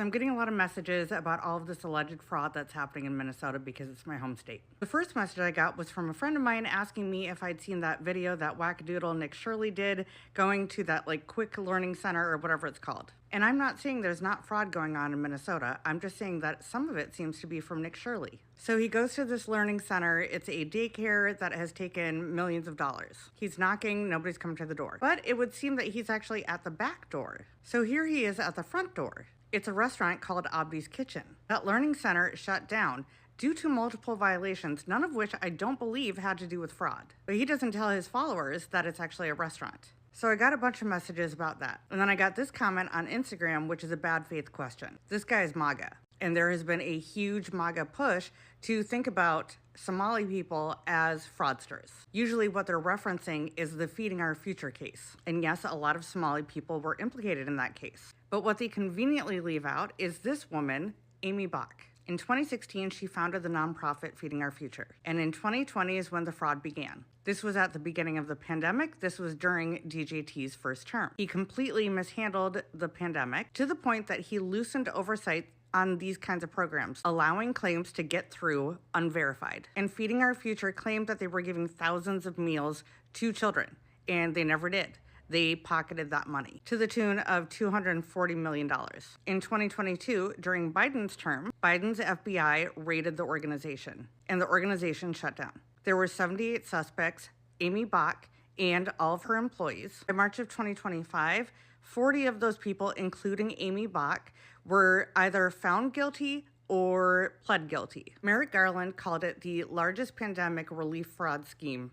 So I'm getting a lot of messages about all of this alleged fraud that's happening in Minnesota because it's my home state. The first message I got was from a friend of mine asking me if I'd seen that video that wackadoodle Nick Shirley did going to that quick learning center or whatever it's called. And I'm not saying there's not fraud going on in Minnesota. I'm just saying that some of it seems to be from Nick Shirley. So he goes to this learning center. It's a daycare that has taken millions of dollars. He's knocking, nobody's come to the door. But it would seem that he's actually at the back door. So here he is at the front door. It's a restaurant called Abdi's Kitchen. That learning center shut down due to multiple violations, none of which I don't believe had to do with fraud. But he doesn't tell his followers that it's actually a restaurant. So I got a bunch of messages about that. And then I got this comment on Instagram, which is a bad faith question. This guy is MAGA. And there has been a huge MAGA push to think about Somali people as fraudsters. Usually what they're referencing is the Feeding Our Future case. And yes, a lot of Somali people were implicated in that case. But what they conveniently leave out is this woman, Aimee Bock. In 2016, she founded the nonprofit Feeding Our Future. And in 2020 is when the fraud began. This was at the beginning of the pandemic. This was during DJT's first term. He completely mishandled the pandemic to the point that he loosened oversight on these kinds of programs, allowing claims to get through unverified. And Feeding Our Future claimed that they were giving thousands of meals to children, and they never did. They pocketed that money to the tune of $240 million. In 2022, during Biden's term, Biden's FBI raided the organization, and the organization shut down. There were 78 suspects, Aimee Bock, and all of her employees. By March of 2025, 40 of those people, including Aimee Bock, were either found guilty or pled guilty. Merrick Garland called it the largest pandemic relief fraud scheme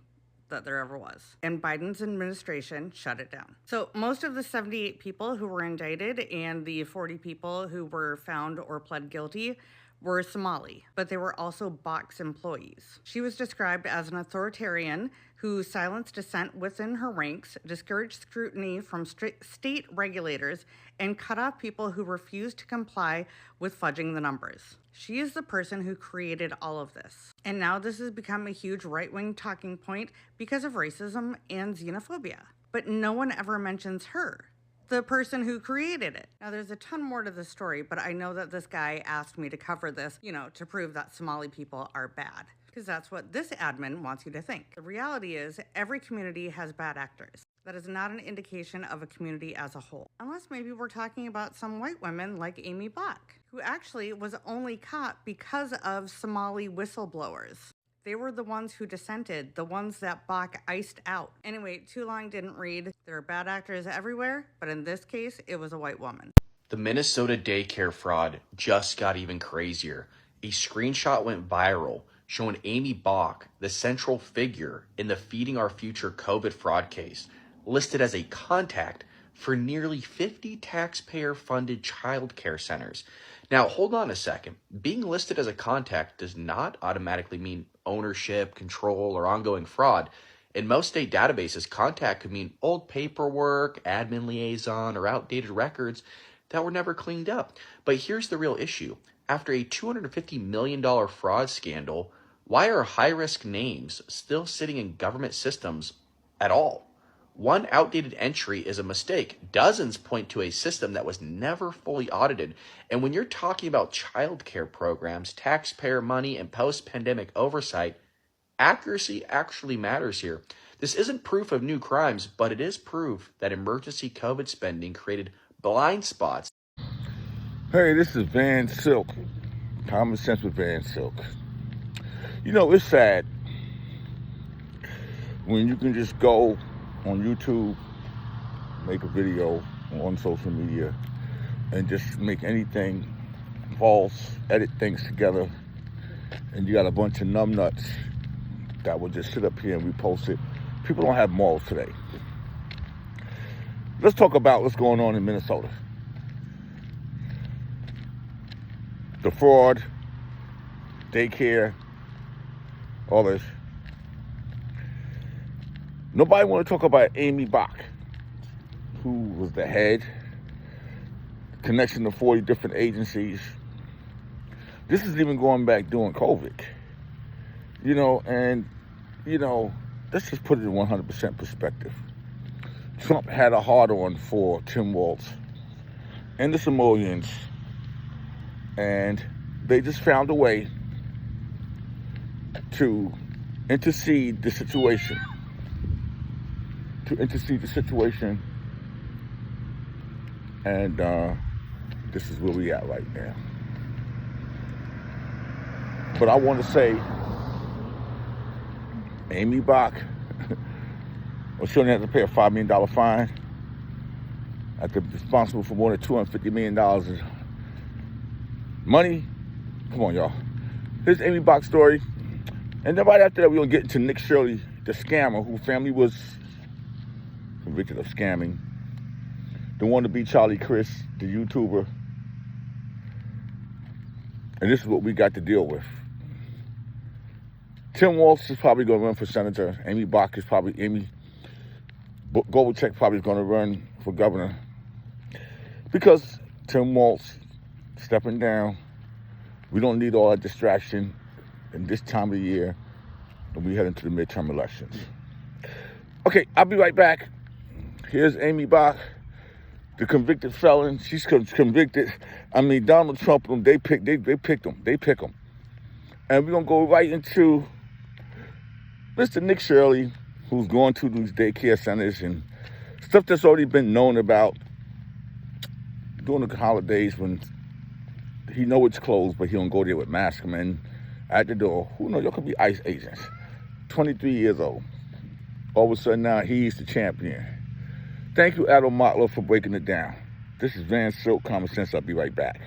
that there ever was. And Biden's administration shut it down. So most of the 78 people who were indicted and the 40 people who were found or pled guilty were Somali, but they were also Bock's employees. She was described as an authoritarian who silenced dissent within her ranks, discouraged scrutiny from state regulators, and cut off people who refused to comply with fudging the numbers. She is the person who created all of this. And now this has become a huge right-wing talking point because of racism and xenophobia. But no one ever mentions her, the person who created it. Now, there's a ton more to the story, but I know that this guy asked me to cover this, to prove that Somali people are bad, because that's what this admin wants you to think. The reality is every community has bad actors. That is not an indication of a community as a whole. Unless maybe we're talking about some white women like Aimee Bock, who actually was only caught because of Somali whistleblowers. They were the ones who dissented, the ones that Bock iced out. Anyway, too long didn't read. There are bad actors everywhere, but in this case, it was a white woman. The Minnesota daycare fraud just got even crazier. A screenshot went viral showing Aimee Bock, the central figure in the Feeding Our Future COVID fraud case, listed as a contact for nearly 50 taxpayer-funded child care centers. Now, hold on a second. Being listed as a contact does not automatically mean ownership, control, or ongoing fraud. In most state databases, contact could mean old paperwork, admin liaison, or outdated records that were never cleaned up. But here's the real issue. After a $250 million fraud scandal, why are high-risk names still sitting in government systems at all? One outdated entry is a mistake. Dozens point to a system that was never fully audited. And when you're talking about child care programs, taxpayer money, and post-pandemic oversight, accuracy actually matters here. This isn't proof of new crimes, but it is proof that emergency COVID spending created blind spots. Hey, this is Van Silk. Common Sense with Van Silk. It's sad when you can just go on YouTube, make a video on social media, and just make anything false, edit things together, and you got a bunch of numbnuts that will just sit up here and repost it. People don't have morals today. Let's talk about what's going on in Minnesota. The fraud, daycare, all this. Nobody want to talk about Aimee Bock, who was the head, connection to 40 different agencies. This is even going back during COVID. Let's just put it in 100% perspective. Trump had a hard-on for Tim Walz and the Somalians And they just found a way to intercede the situation. And this is where we at right now. But I want to say, Aimee Bock, well, she only had to pay a $5 million fine. After responsible for more than $250 million in money. Come on, y'all. Here's Aimee Bock's story. And then right after that, we're going to get into Nick Shirley, the scammer, whose family was convicted of scamming. The wannabe Charlie Chris, the YouTuber. And this is what we got to deal with. Tim Walz is probably going to run for senator. Aimee Bock is probably, Goldcheck probably is going to run for governor. Because Tim Walz stepping down, we don't need all that distraction in this time of the year when we head into the midterm elections. Okay, I'll be right back. Here's Aimee Bock, the convicted felon. She's convicted. I mean, Donald Trump, they pick them. And we're going to go right into Mr. Nick Shirley, who's going to these daycare centers and stuff that's already been known about during the holidays when he know it's closed, but he don't go there with mastermind at the door. Who knows? Y'all could be ICE agents. 23 years old. All of a sudden now he's the champion. Thank you, Adam Mottler, for breaking it down. This is Van Silk, Common Sense. I'll be right back.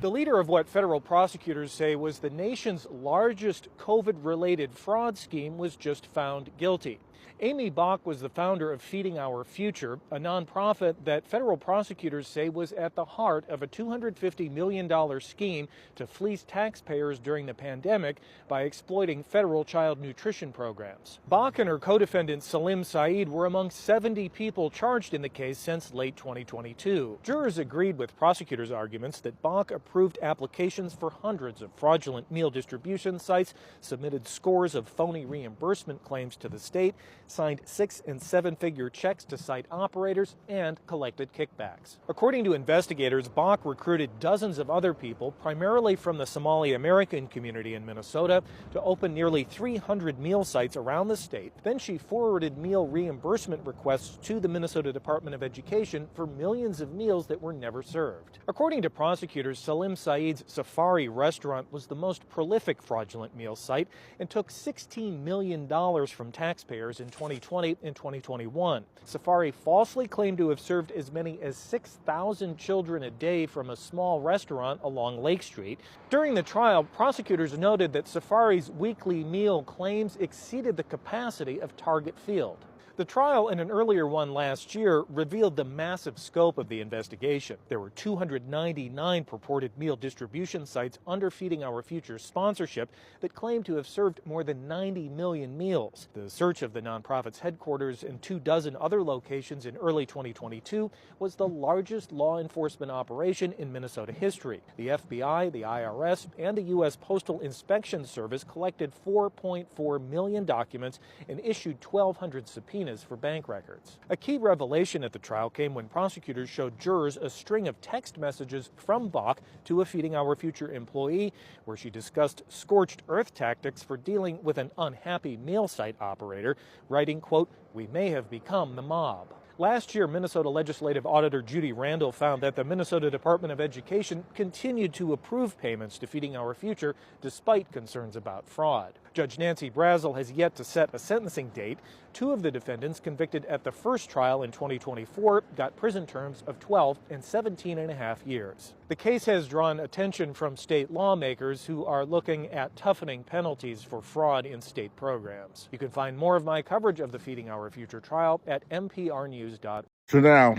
The leader of what federal prosecutors say was the nation's largest COVID-related fraud scheme was just found guilty. Aimee Bock was the founder of Feeding Our Future, a nonprofit that federal prosecutors say was at the heart of a $250 million scheme to fleece taxpayers during the pandemic by exploiting federal child nutrition programs. Bock and her co-defendant Salim Saeed were among 70 people charged in the case since late 2022. Jurors agreed with prosecutors' arguments that Bock approved applications for hundreds of fraudulent meal distribution sites, submitted scores of phony reimbursement claims to the state, signed 6- and 7-figure checks to site operators, and collected kickbacks. According to investigators, Bock recruited dozens of other people, primarily from the Somali American community in Minnesota, to open nearly 300 meal sites around the state. Then she forwarded meal reimbursement requests to the Minnesota Department of Education for millions of meals that were never served. According to prosecutors, Salim Saeed's Safari restaurant was the most prolific fraudulent meal site and took $16 million from taxpayers in 2020 and 2021. Safari falsely claimed to have served as many as 6,000 children a day from a small restaurant along Lake Street. During the trial, prosecutors noted that Safari's weekly meal claims exceeded the capacity of Target Field. The trial and an earlier one last year revealed the massive scope of the investigation. There were 299 purported meal distribution sites under Feeding Our Future sponsorship that claimed to have served more than 90 million meals. The search of the nonprofit's headquarters and 24 other locations in early 2022 was the largest law enforcement operation in Minnesota history. The FBI, the IRS, and the U.S. Postal Inspection Service collected 4.4 million documents and issued 1,200 subpoenas for bank records. A key revelation at the trial came when prosecutors showed jurors a string of text messages from Bock to a Feeding Our Future employee where she discussed scorched earth tactics for dealing with an unhappy meal site operator, writing, quote, "We may have become the mob." Last year, Minnesota Legislative Auditor Judy Randall found that the Minnesota Department of Education continued to approve payments to Feeding Our Future despite concerns about fraud. Judge Nancy Brazel has yet to set a sentencing date. 2 of the defendants convicted at the first trial in 2024 got prison terms of 12 and 17.5 years. The case has drawn attention from state lawmakers who are looking at toughening penalties for fraud in state programs. You can find more of my coverage of the Feeding Our Future trial at mprnews.org. So now,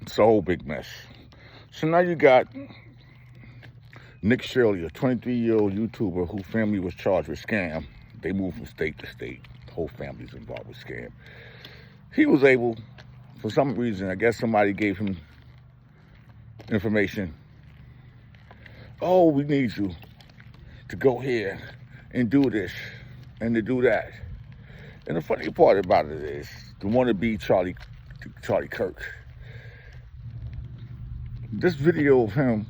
it's a whole big mess. So now you got Nick Shirley, a 23-year-old YouTuber whose family was charged with scam. They moved from state to state. The whole family's involved with scam. He was able, for some reason, I guess somebody gave him information. Oh, we need you to go here and do this and to do that. And the funny part about it is, the wannabe Charlie Kirk. This video of him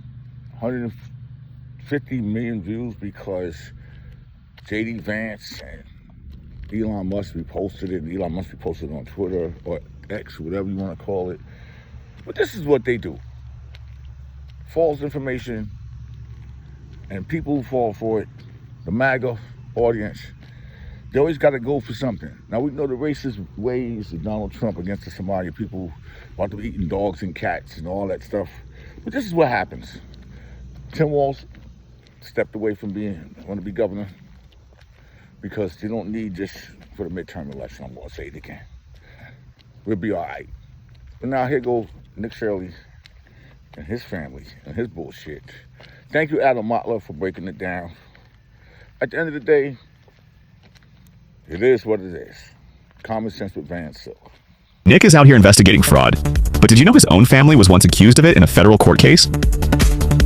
150 million views because J.D. Vance and Elon Musk reposted it. Elon Musk reposted it on Twitter or X, whatever you want to call it. But this is what they do. False information, and people who fall for it, the MAGA audience, they always got to go for something. Now, we know the racist ways of Donald Trump against the Somali people, about them eating dogs and cats and all that stuff. But this is what happens. Tim Walz stepped away from want to be governor because they don't need this for the midterm election. I'm going to say it again. We'll be all right. But now here goes Nick Shirley and his family and his bullshit. Thank you, Adam Motler, for breaking it down. At the end of the day, it is what it is. Common sense with Van Silk. Nick is out here investigating fraud, but did you know his own family was once accused of it in a federal court case?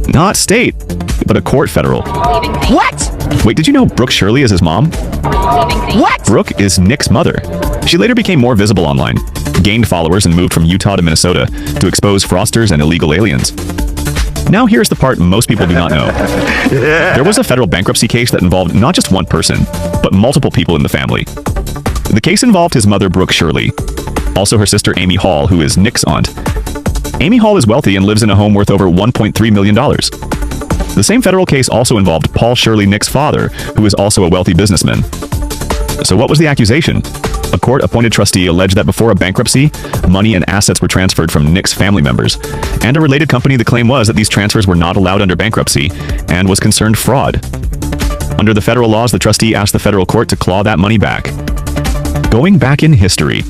Not state, but a court federal. What? Wait, did you know Brooke Shirley is his mom? What? Brooke is Nick's mother. She later became more visible online, gained followers, and moved from Utah to Minnesota to expose fraudsters and illegal aliens. Now here's the part most people do not know. There was a federal bankruptcy case that involved not just one person, but multiple people in the family. The case involved his mother, Brooke Shirley, also her sister, Aimee Hall, who is Nick's aunt. Aimee Hall is wealthy and lives in a home worth over $1.3 million. The same federal case also involved Paul Shirley, Nick's father, who is also a wealthy businessman. So what was the accusation? A court-appointed trustee alleged that before a bankruptcy, money and assets were transferred from Nick's family members. And a related company, the claim was that these transfers were not allowed under bankruptcy and was concerned fraud. Under the federal laws, the trustee asked the federal court to claw that money back. Going back in history,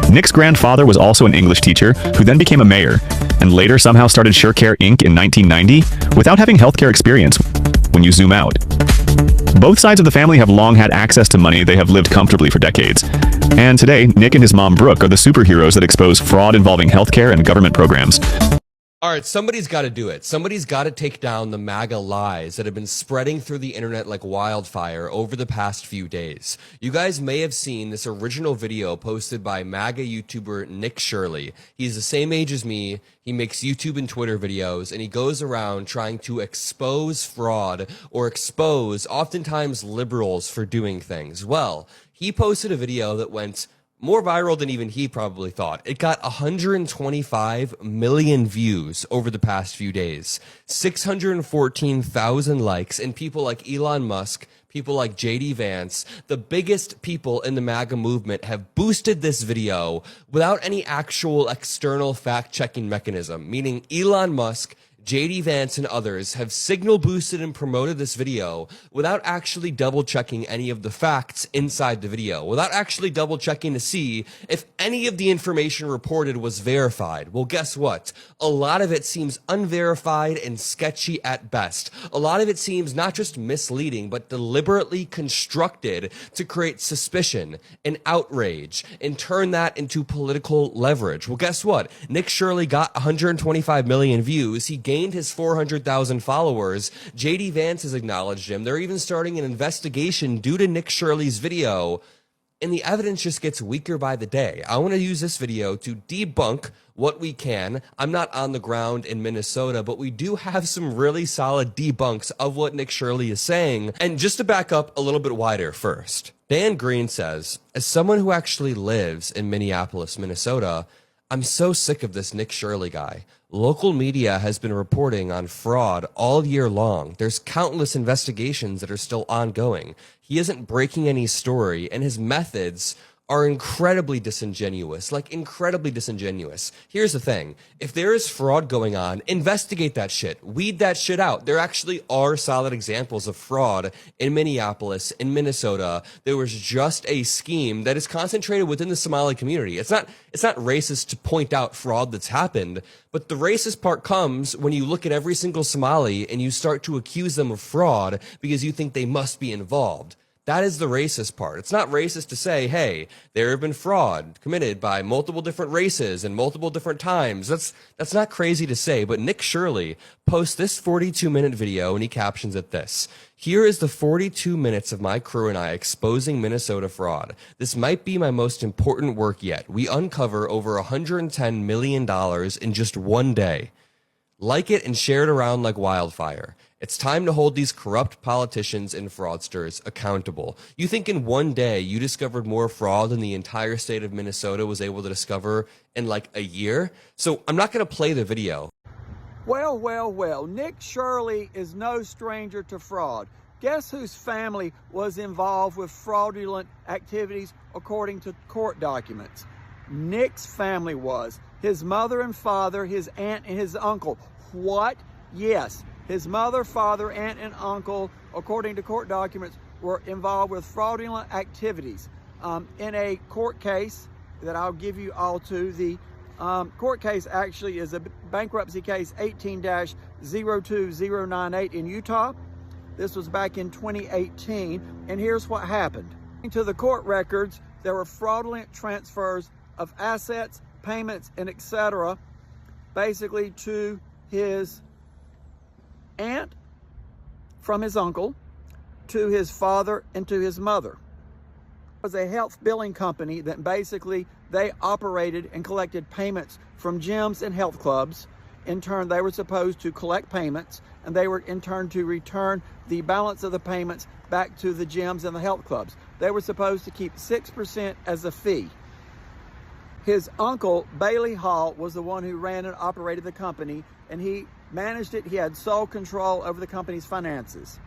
Nick's grandfather was also an English teacher who then became a mayor and later somehow started SureCare Inc. in 1990 without having healthcare experience when you zoom out. Both sides of the family have long had access to money they have lived comfortably for decades. And today, Nick and his mom, Brooke, are the superheroes that expose fraud involving healthcare and government programs. All right, somebody's got to do it. Somebody's got to take down the MAGA lies that have been spreading through the internet like wildfire over the past few days. You guys may have seen this original video posted by MAGA YouTuber Nick Shirley. He's the same age as me. He makes YouTube and Twitter videos, and he goes around trying to expose fraud or expose oftentimes liberals for doing things. Well, he posted a video that went more viral than even he probably thought. It got 125 million views over the past few days, 614,000 likes, and people like Elon Musk, people like J.D. Vance, the biggest people in the MAGA movement have boosted this video without any actual external fact-checking mechanism, meaning Elon Musk, J.D. Vance and others have signal boosted and promoted this video without actually double checking any of the facts inside the video, without actually double checking to see if any of the information reported was verified. Well, guess what? A lot of it seems unverified and sketchy at best. A lot of it seems not just misleading, but deliberately constructed to create suspicion and outrage and turn that into political leverage. Well, guess what? Nick Shirley got 125 million views. He gained his 400,000 followers. J.D. Vance has acknowledged him. They're even starting an investigation due to Nick Shirley's video, and the evidence just gets weaker by the day. I want to use this video to debunk what we can. I'm not on the ground in Minnesota, but we do have some really solid debunks of what Nick Shirley is saying. And just to back up a little bit wider first, Dan Green says, as someone who actually lives in Minneapolis, Minnesota, I'm so sick of this Nick Shirley guy. Local media has been reporting on fraud all year long. There's countless investigations that are still ongoing. He isn't breaking any story, and his methods are incredibly disingenuous, like incredibly disingenuous. Here's the thing. If there is fraud going on, investigate that shit. Weed that shit out. There actually are solid examples of fraud in Minneapolis, in Minnesota. There was just a scheme that is concentrated within the Somali community. It's not racist to point out fraud that's happened, but the racist part comes when you look at every single Somali and you start to accuse them of fraud because you think they must be involved. That is the racist part. It's not racist to say, hey, there have been fraud committed by multiple different races and multiple different times. That's not crazy to say, but Nick Shirley posts this 42-minute video and he captions it this. Here is the 42 minutes of my crew and I exposing Minnesota fraud. This might be my most important work yet. We uncover over $110 million in just one day. Like it and share it around like wildfire. It's time to hold these corrupt politicians and fraudsters accountable. You think in one day you discovered more fraud than the entire state of Minnesota was able to discover in like a year? So I'm not going to play the video. Well, well, well, Nick Shirley is no stranger to fraud. Guess whose family was involved with fraudulent activities according to court documents? Nick's family was. His mother and father, his aunt and his uncle. What? Yes, his mother, father, aunt, and uncle, according to court documents, were involved with fraudulent activities. In a court case that I'll give you all to, the court case actually is a bankruptcy case 18-02098 in Utah. This was back in 2018, and here's what happened. Into the court records, there were fraudulent transfers of assets, payments, and etc., basically to his aunt from his uncle, to his father, and to his mother. It was a health billing company that basically they operated and collected payments from gyms and health clubs. In turn, they were supposed to collect payments, and they were in turn to return the balance of the payments back to the gyms and the health clubs. They were supposed to keep 6% as a fee. His uncle, Bailey Hall, was the one who ran and operated the company, and he managed it. He had sole control over the company's finances.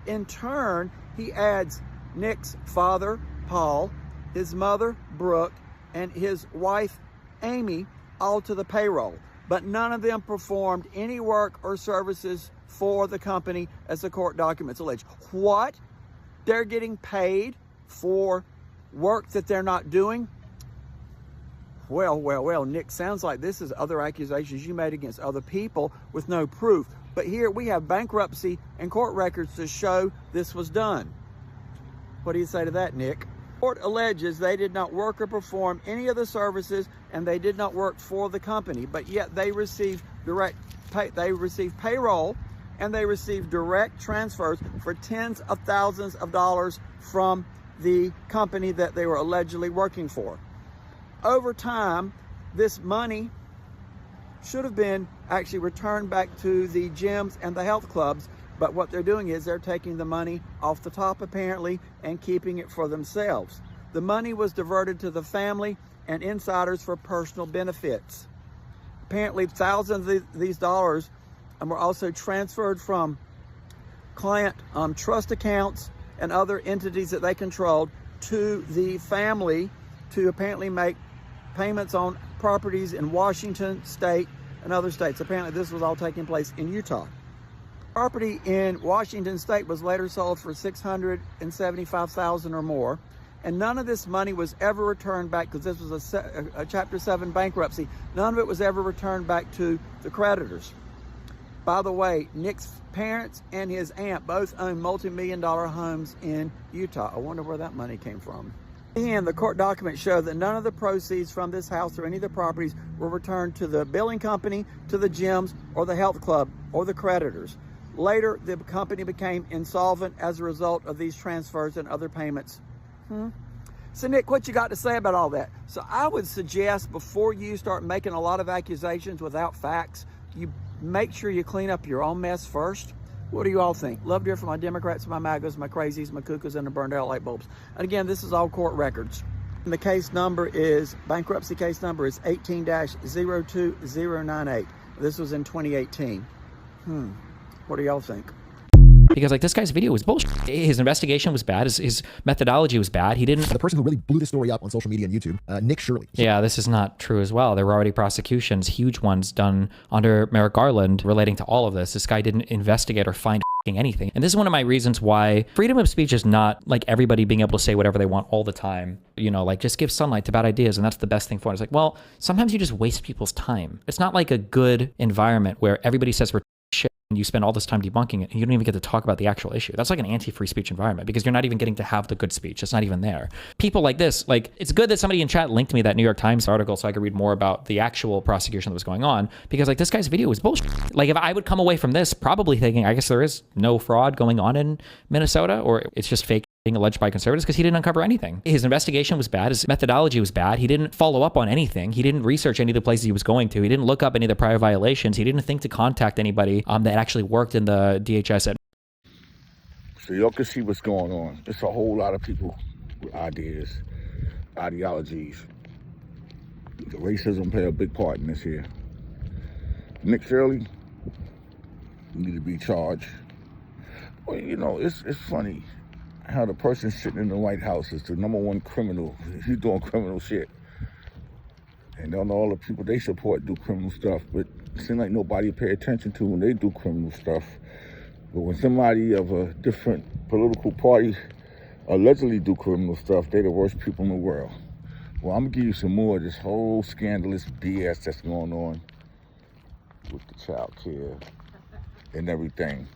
In turn, he adds Nick's father, Paul, his mother, Brooke, and his wife, Aimee, all to the payroll. But none of them performed any work or services for the company, as the court documents allege. What? They're getting paid for work that they're not doing? Well, well, well, Nick, sounds like this is other accusations you made against other people with no proof. But here we have bankruptcy and court records to show this was done. What do you say to that, Nick? Court alleges they did not work or perform any of the services, and they did not work for the company, but yet they received payroll, and they received direct transfers for tens of thousands of dollars from the company that they were allegedly working for. Over time, this money should have been actually returned back to the gyms and the health clubs, but what they're doing is they're taking the money off the top, apparently, and keeping it for themselves. The money was diverted to the family and insiders for personal benefits. Apparently, thousands of these dollars were also transferred from client trust accounts and other entities that they controlled to the family to apparently make payments on properties in Washington state and other states. Apparently, this was all taking place in Utah. Property in Washington state was later sold for $675,000 or more, and none of this money was ever returned back, because this was a Chapter 7 bankruptcy. None of it was ever returned back to the creditors. By the way, Nick's parents and his aunt both own multi-million-dollar homes in Utah. I wonder where that money came from. And the court documents show that none of the proceeds from this house or any of the properties were returned to the billing company, to the gyms, or the health club, or the creditors. Later, the company became insolvent as a result of these transfers and other payments. So, Nick, what you got to say about all that? So I would suggest, before you start making a lot of accusations without facts, you make sure you clean up your own mess first. What do you all think? Love to hear from my Democrats, my MAGAs, my crazies, my cuckoos, and the burned out light bulbs. And again, this is all court records. And the case number is, bankruptcy case number is 18-02098. This was in 2018. What do y'all think? Because like this guy's video was bullshit. His investigation was bad. His methodology was bad. He didn't. The person who really blew the story up on social media and YouTube, Nick Shirley. Yeah, this is not true as well. There were already prosecutions, huge ones done under Merrick Garland relating to all of this. This guy didn't investigate or find anything. And this is one of my reasons why freedom of speech is not like everybody being able to say whatever they want all the time. You know, like just give sunlight to bad ideas and that's the best thing for it. It's like, well, sometimes you just waste people's time. It's not like a good environment where everybody says we're shit and you spend all this time debunking it and you don't even get to talk about the actual issue. That's like an anti-free speech environment because you're not even getting to have the good speech. It's not even there. People like this, like it's good that somebody in chat linked me that New York Times article so I could read more about the actual prosecution that was going on, because like this guy's video was bullshit. Like if I would come away from this probably thinking, I guess there is no fraud going on in Minnesota, or it's just fake alleged by conservatives because he didn't uncover anything. His investigation was bad. His methodology was bad. He didn't follow up on anything. He didn't research any of the places he was going to. He didn't look up any of the prior violations. He didn't think to contact anybody that actually worked in the DHS. So y'all can see what's going on. It's a whole lot of people with ideas, ideologies. The racism play a big part in this here. Nick Shirley need to be charged. Well, you know, it's funny how the person sitting in the White House is the #1 criminal. He's doing criminal shit. And don't all the people they support do criminal stuff, but it seems like nobody pay attention to when they do criminal stuff. But when somebody of a different political party allegedly do criminal stuff, they're the worst people in the world. Well, I'm gonna give you some more of this whole scandalous BS that's going on with the child care and everything.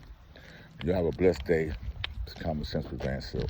You have a blessed day. It's Common Sense with Van Silk.